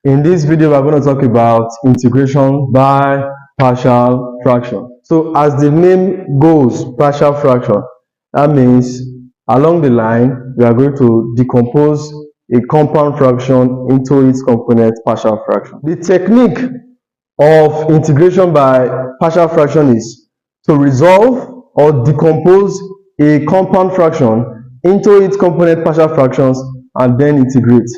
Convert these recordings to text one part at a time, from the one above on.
In this video, we're going to talk about integration by partial fraction. So as the name goes, partial fraction, that means along the line, we are going to decompose a compound fraction into its component partial fraction. The technique of integration by partial fraction is to resolve or decompose a compound fraction into its component partial fractions and then integrate.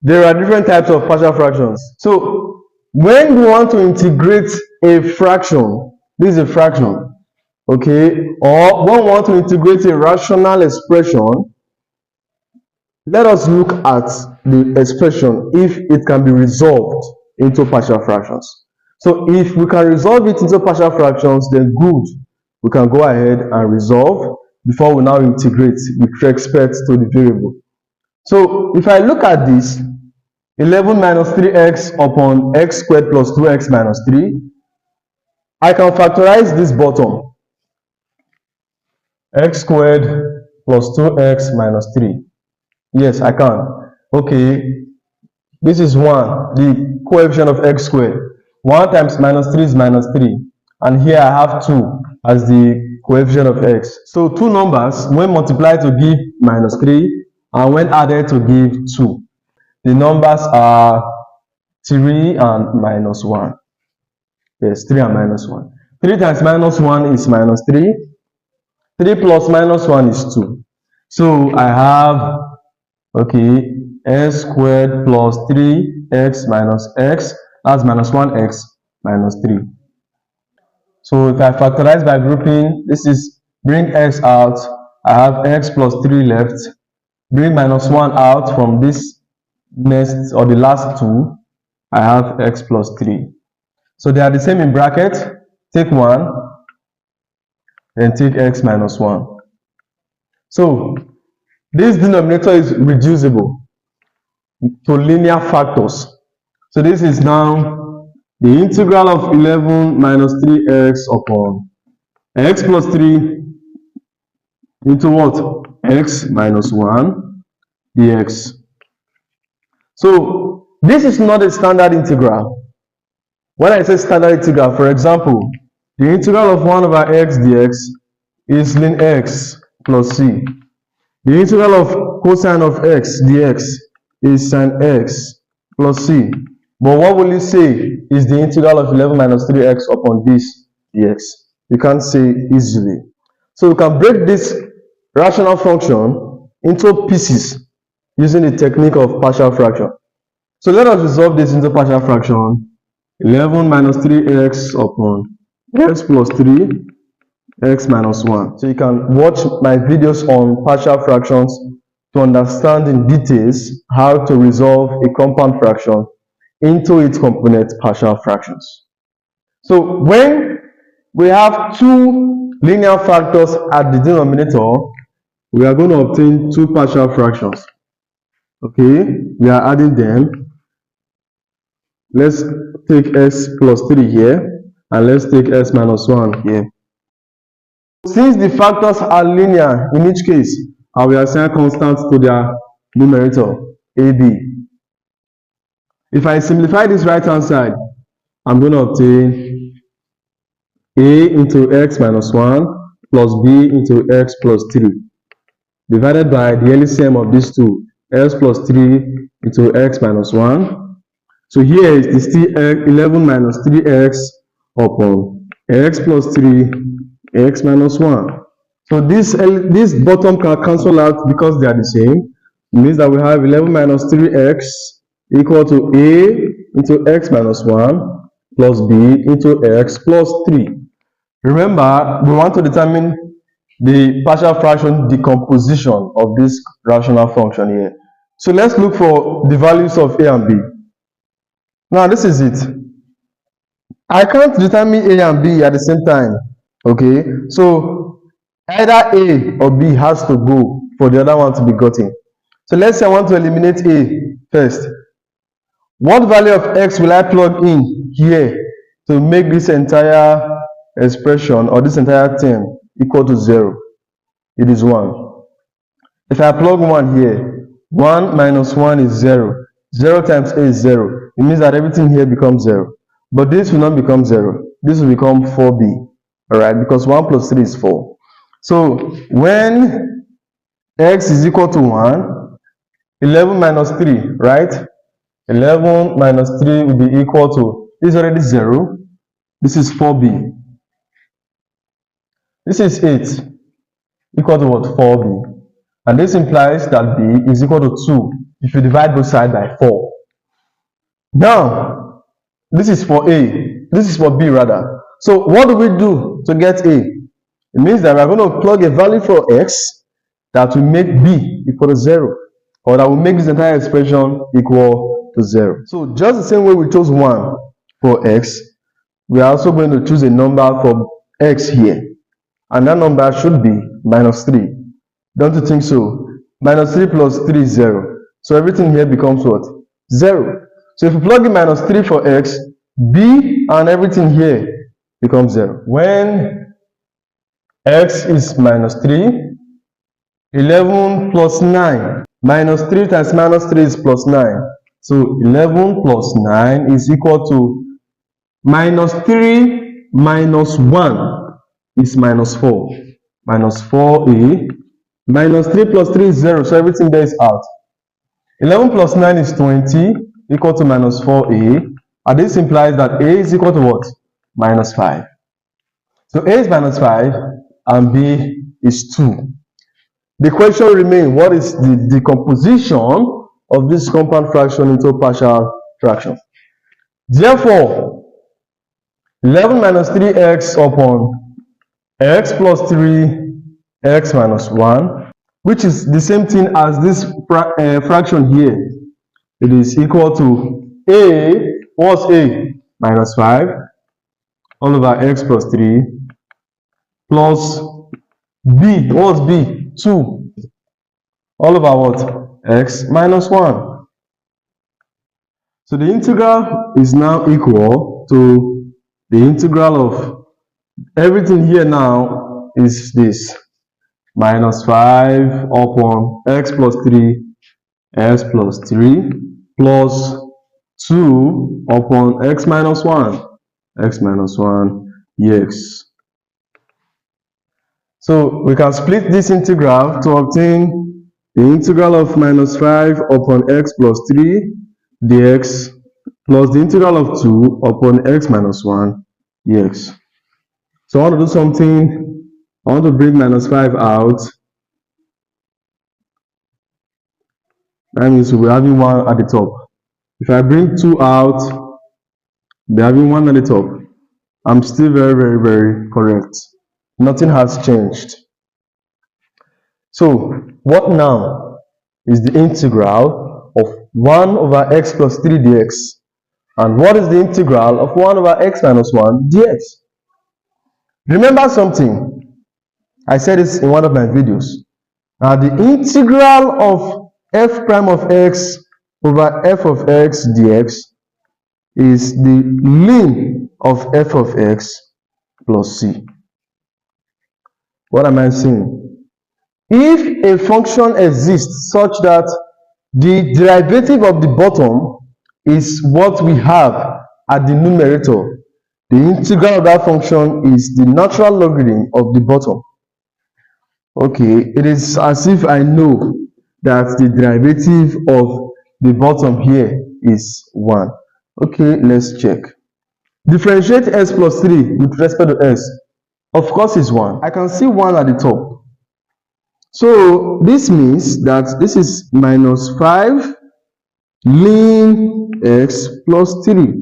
There are different types of partial fractions. So when we want to integrate a fraction, this is a fraction, okay, or when we want to integrate a rational expression, let us look at the expression if it can be resolved into partial fractions. So if we can resolve it into partial fractions, then good. We can go ahead and resolve before we now integrate with respect to the variable. So if I look at this, 11 minus 3x upon x squared plus 2x minus 3, I can factorize this bottom. X squared plus 2x minus 3. Yes, I can. Okay, this is 1, the coefficient of x squared. 1 times minus 3 is minus 3. And here I have 2 as the coefficient of x. So two numbers, when multiplied to give minus 3 and when added to give 2. The numbers are 3 and minus 1. Yes, 3 and minus 1. 3 times minus 1 is minus 3. 3 plus minus 1 is 2. So I have, okay, x squared plus 3x minus x, that's minus 1x minus 3. So if I factorize by grouping, this is bring x out, I have x plus 3 left. Bring minus 1 out from this next or the last two, I have x plus 3. So they are the same in bracket. Take 1, then take x minus 1. So this denominator is reducible to linear factors. So this is now the integral of 11 minus 3x upon x plus 3 into what? X minus 1 dx. So this is not a standard integral. When I say standard integral, for example, the integral of 1 over x dx is ln x plus c. The integral of cosine of x dx is sin x plus c. But what will you say is the integral of 11 minus 3x upon this dx? You can't say easily. So you can break this rational function into pieces using the technique of partial fraction. So let us resolve this into partial fraction. 11 minus 3x upon x plus 3, x minus 1. So you can watch my videos on partial fractions to understand in details how to resolve a compound fraction into its component partial fractions. So when we have two linear factors at the denominator, we are going to obtain two partial fractions. Okay, we are adding them. Let's take x plus 3 here, and let's take x minus 1 here. Since the factors are linear in each case, I will assign constants to their numerator, AB. If I simplify this right hand side, I'm going to obtain A into x minus 1 plus B into x plus 3, divided by the LCM of these two, x plus 3 into x minus 1. So here is still 11 minus 3x upon x plus 3, x minus 1. So this bottom can cancel out because they are the same. It means that we have 11 minus 3x equal to A into x minus 1 plus B into x plus 3. Remember, we want to determine the partial fraction decomposition of this rational function here. So let's look for the values of A and B. Now this is it. I can't determine A and B at the same time. Okay, so either A or B has to go for the other one to be gotten. So let's say I want to eliminate A first. What value of x will I plug in here to make this entire expression or this entire term equal to 0? It is 1. If I plug 1 here, 1 minus 1 is 0. 0 times a is 0. It means that everything here becomes 0. But this will not become 0. This will become 4b. Alright, because 1 plus 3 is 4. So when x is equal to 1, 11 minus 3, right? 11 minus 3 will be equal to, this is already 0. This is 4b. This is 8, equal to what? 4b. And this implies that b is equal to 2 if you divide both sides by 4. Now, this is for a, this is for b rather. So what do we do to get a? It means that we are going to plug a value for x that will make b equal to 0, or that will make this entire expression equal to 0. So just the same way we chose 1 for x, we are also going to choose a number for x here. And that number should be minus 3. Don't you think so? Minus 3 plus 3 is 0. So everything here becomes what? 0. So if you plug in minus 3 for x, b and everything here becomes 0. When x is minus 3, 11 plus 9. Minus 3 times minus 3 is plus 9. So 11 plus 9 is equal to minus 3 minus 1 is minus 4. Minus 4a. Minus 3 plus 3 is 0. So everything there is out. 11 plus 9 is 20, equal to minus 4a. And this implies that a is equal to what? Minus 5. So a is minus 5 and b is 2. The question remains, what is the decomposition of this compound fraction into partial fraction? Therefore, 11 minus 3x upon x plus 3x minus 1, which is the same thing as this fraction here. It is equal to a, what's a? Minus 5 all over x plus 3 plus b, what's b? 2 all over what? X minus 1. So the integral is now equal to the integral of everything here now is this. Minus 5 upon x plus 3 x plus 3 plus 2 upon x minus 1 dx. So we can split this integral to obtain the integral of minus 5 upon x plus 3 dx plus the integral of 2 upon x minus 1 dx. So I want to do something. I want to bring minus 5 out. That means we'll be having 1 at the top. If I bring 2 out, we'll be having 1 at the top. I'm still very, very, very correct. Nothing has changed. So what now is the integral of 1 over x plus 3 dx? And what is the integral of 1 over x minus 1 dx? Remember something. I said this in one of my videos. Now the integral of f prime of x over f of x dx is the ln of f of x plus c. What am I saying? If a function exists such that the derivative of the bottom is what we have at the numerator, the integral of that function is the natural logarithm of the bottom. Okay, it is as if I know that the derivative of the bottom here is 1. Okay, let's check. Differentiate s plus 3 with respect to s. Of course, it's 1. I can see 1 at the top. So this means that this is minus 5 ln x plus 3.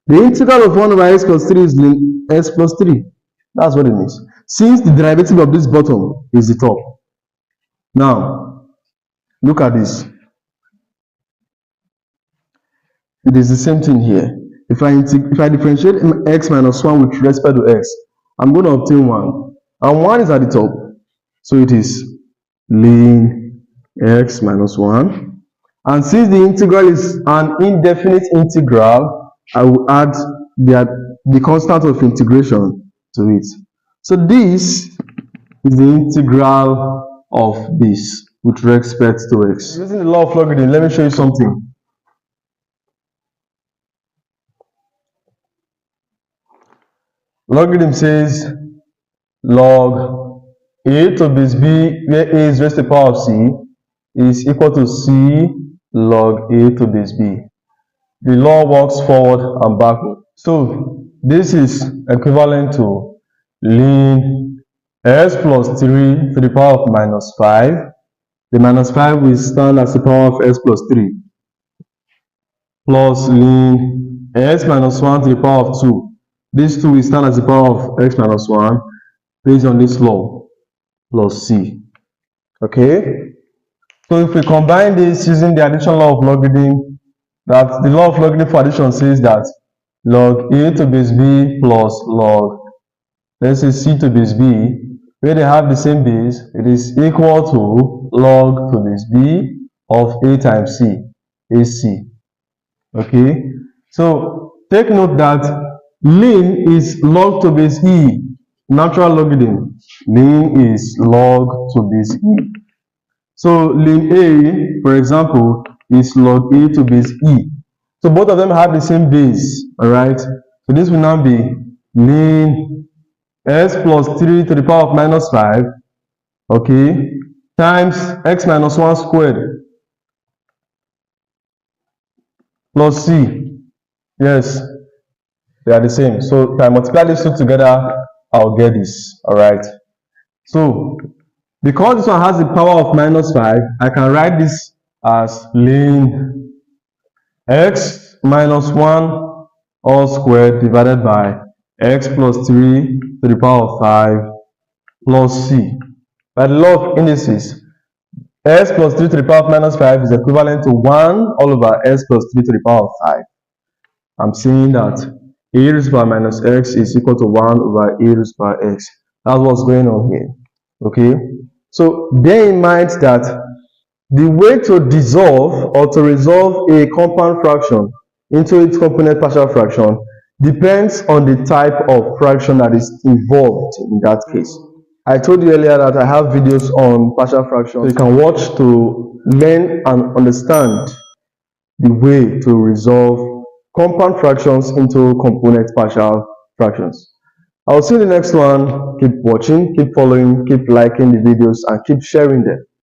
The integral of 1 over x plus 3 is ln x plus 3. That's what it means. Since the derivative of this bottom is the top. Now, look at this. It is the same thing here. If I differentiate x minus 1 with respect to x, I'm going to obtain 1. And 1 is at the top. So it is ln x minus 1. And since the integral is an indefinite integral, I will add the constant of integration to it. So this is the integral of this. with respect to x. Using the law of logarithm, let me show you something. Logarithm says log a to base b, where a is raised to the power of c, is equal to c log a to base b. The law works forward and backward. So this is equivalent to ln s plus 3 to the power of minus 5. The minus 5 will stand as the power of s plus 3 plus ln s minus 1 to the power of 2. These two will stand as the power of x minus 1 based on this law plus c. Okay? So if we combine this using the addition law of logarithm, that the law of logarithm for addition says that log a to base b plus log, let's say c to base b, where they have the same base, it is equal to log to base b of a times c, ac. Okay, so take note that ln is log to base e, natural logarithm. Ln is log to base e. So ln a, for example, is log a to base e. So both of them have the same base, all right? So this will now be ln s plus 3 to the power of minus 5, okay, times x minus 1 squared plus c. Yes, they are the same. So if I multiply these two together, I'll get this, all right? So because this one has the power of minus 5, I can write this as ln x minus 1 all squared divided by x plus 3 to the power of 5 plus c. By the law of indices, s plus 3 to the power of minus 5 is equivalent to 1 all over s plus 3 to the power of 5. I'm saying that a raised to the power minus x is equal to 1 over a raised to the power x. That's what's going on here. Okay? So bear in mind that the way to dissolve or to resolve a compound fraction into its component partial fraction depends on the type of fraction that is involved in that case. I told you earlier that I have videos on partial fractions, so you can watch to learn and understand the way to resolve compound fractions into component partial fractions. I'll see you in the next one. Keep watching, keep following, keep liking the videos, and keep sharing them.